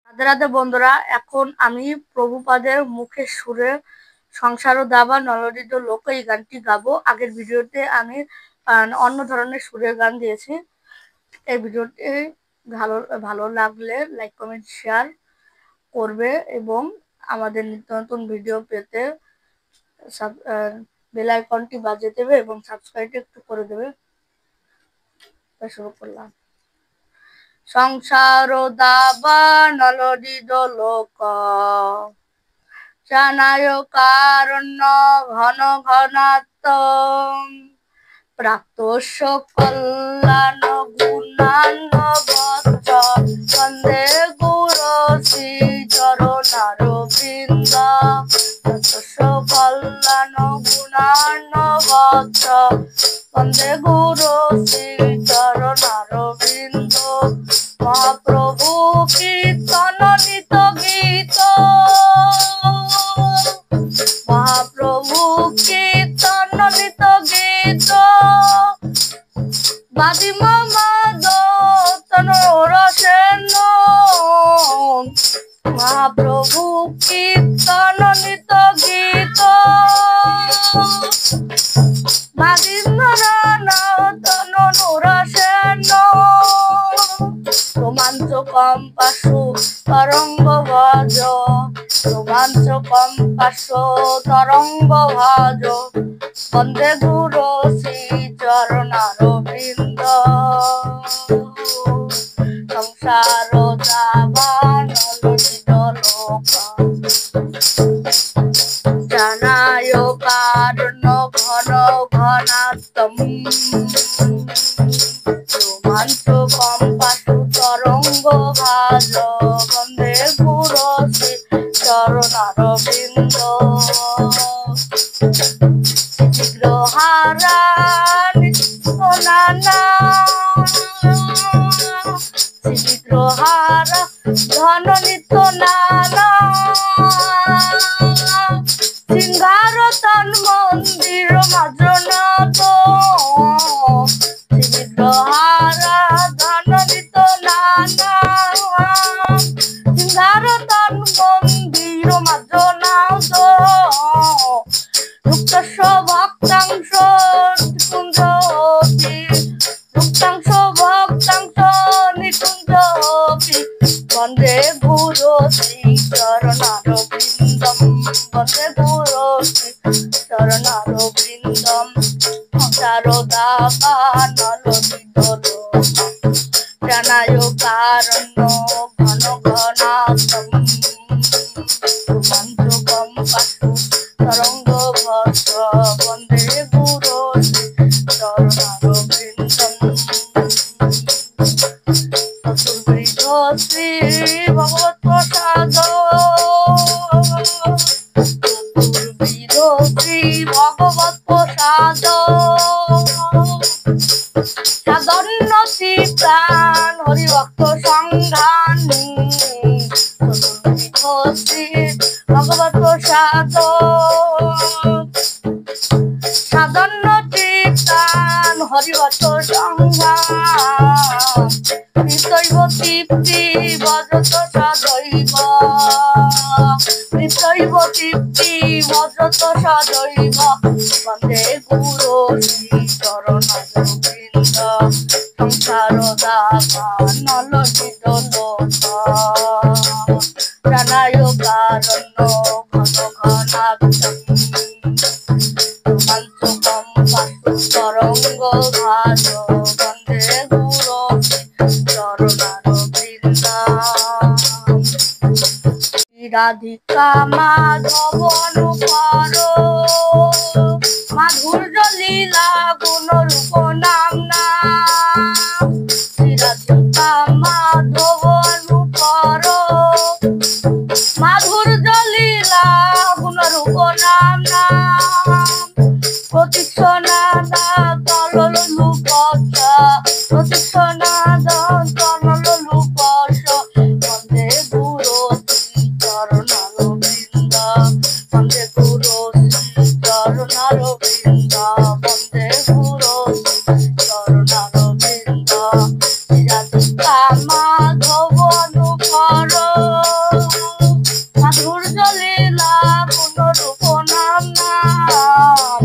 রাধে রাধে বন্ধুরা, এখন আমি প্রভুপাদের মুখের সুরে সংসারও দাবা নলরিত লোক এই গানটি গাবো। আগের ভিডিওতে আমি অন্য ধরনের সুরের গান দিয়েছি। এই ভিডিওটি ভালো ভালো লাগলে লাইক কমেন্ট শেয়ার করবে এবং আমাদের নিত্য নতুন ভিডিও পেতে বেল আইকনটি বাজিয়ে দেবে এবং সাবস্ক্রাইব একটু করে দেবে। শুরু করলাম। সংসার দাবা নলদিদ লোক জানায় কারণ্য ঘন ঘনাত্ম প্রাপ্তস্য কল্যাণ গুণান্ন বচ্চ বন্দে গুরু শ্রী চরণার বৃন্দ প্রাপ্তস্য কল্যাণ গুণান্ন বচ্চ বন্দে গুরু শ্রী চরণার বৃন্দ মহাপ্রভু কীর্তন নিত গীত মহাপ্রভু কীর্তন নিত গীত বাদি রসেন মহাপ্রভু কীর্তন নিত গীত রোমাঞ্চকম পাশু তরঙ্গ ভজ রোমাঞ্চকম পাশু তরঙ্গ ভজ বন্দে গুরু শ্রী চরণার বৃন্দ সংসার দাবা নলদিত লোক জানায় কারণ ঘন ঘনাত্ম রোমাঞ্চকম পাশু তরঙ্গ ভাজ বন্দে গুরু শ্রী চরণার বৃন্দ বিগ্রহারা নিত্য নানা বিগ্রহারা ধন নিত্য নানা সিংহার তন মন্দির মাজনাথ বিগ্রহারা ধন নিত্য নানা সিংহার তন মন্দির মাজনাথ মুক্তস্য ভক্তাংশ নিকুঞ্জপি মুক্তাংশ ভক্তাংশ নিকুঞ্জপি বন্দে গুরু শ্রী চরণার বৃন্দম বন্দে গুরু শ্রী চরণার বৃন্দম সংসার দাবা নলদিত লোক জানায় কারণ্য ঘন ঘনাত্ম রোমাঞ্চকম পাশু তরঙ্গ ভজ বন্দে গুরু শ্রী চরণার বৃন্দম চতুর্বিধ শ্রী ভগবত প্রসাদ চতুর্বিধ শ্রী ভগবত প্রসাদ সাধন্যতি প্রাণ হরিভক্ত সংঘানি চতুর্বিধ শ্রী ভগবত প্রসাদ সাধন্যতি প্রাণ হরিভক্ত সংঘান নিত্যৈব তৃপ্তি ভজত সদৈব নিত্যৈব তৃপ্তি ভজত সদৈব বন্দে গুরু শ্রী চরণার বৃন্দ সংসার দাবা নলদিত লোক জানায় কারণ্য ঘন ঘনাত্ম রোমাঞ্চকম পাশু তরঙ্গ ভাজ বন্দে গুরু চরণার বৃন্দ রাধিকা মাধব অনুপর মাধুর্য লীলা গুণ রূপ নাম না রাধিকা মাধব অনুপর মাধুর্য লীলা গুণ রূপ নাম না প্রতীক্ষণা তলল লুপস প্রতীক্ষণা তলল লুপস বন্দে গুরু শ্রী চরণার বৃন্দ বন্দে গুরু শ্রী চরণার বৃন্দ বন্দে গুরু শ্রী চরণার বৃন্দ রাধিকা মাধব অনুপর মাধুর্য লীলা পুনরূপ নাম নাম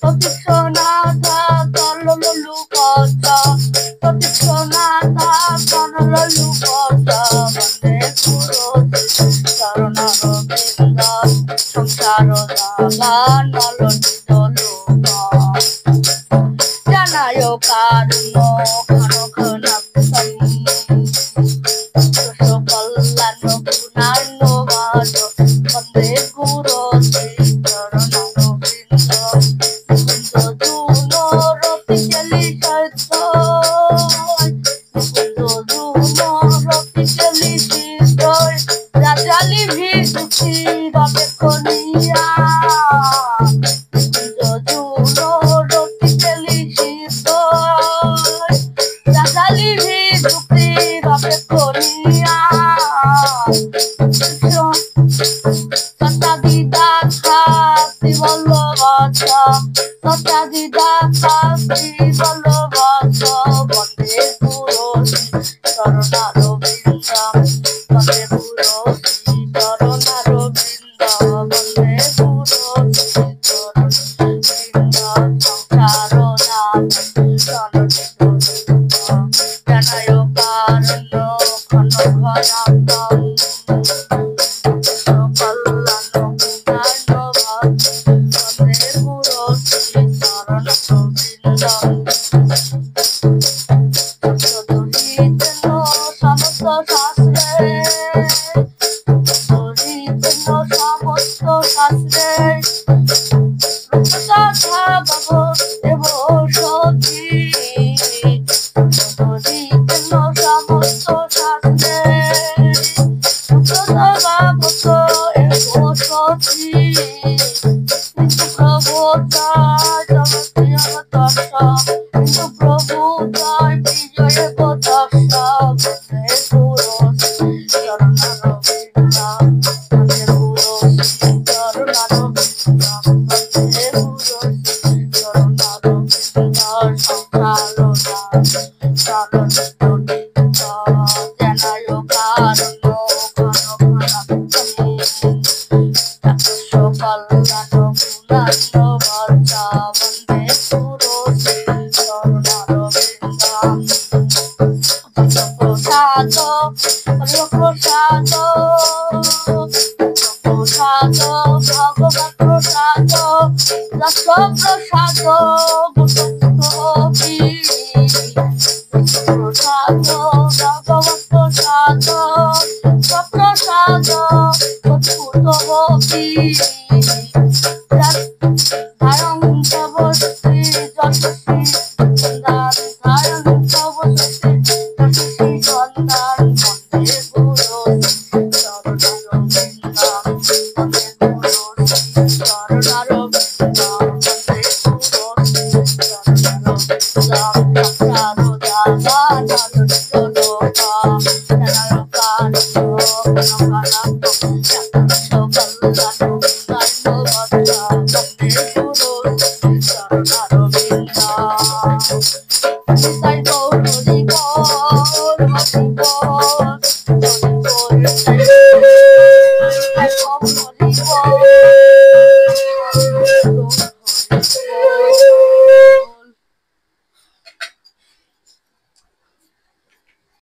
প্রতীক্ষণাথা তরলু কথা প্রতীক্ষণাথা তরলু কথা বন্দে গুরু চরণারবিন্দ সংসার দাবা নলনিত লোক জানায় কারুণ্য ঘনঘনাক্ষম কল্যাণ গুণান্নবাদ বন্দে গুরু চরণারবিন্দ মুকুন্দ জুন রতি কেলি সৈত্য মুকুন্দ জুন রতি কেলি সিদ্ধ রাজালি ভিজুকি রবেক্ষণিয়া মুকুন্দ জুন রতি কেলি সিদ্ধ রাজালি ভিজুকি রবেক্ষণিয়া তথাদিদা খাতি বল্লভা তথাদিদা খাতি বল্লভা বন্দে গুরু চরণারবিন্দ বন্দে গুরু চরণারবিন্দ বন্দে গুরু চরণারবিন্দ সংসার নাম জানায় কারণ্য ঘন ঘনাত্ম Thank you.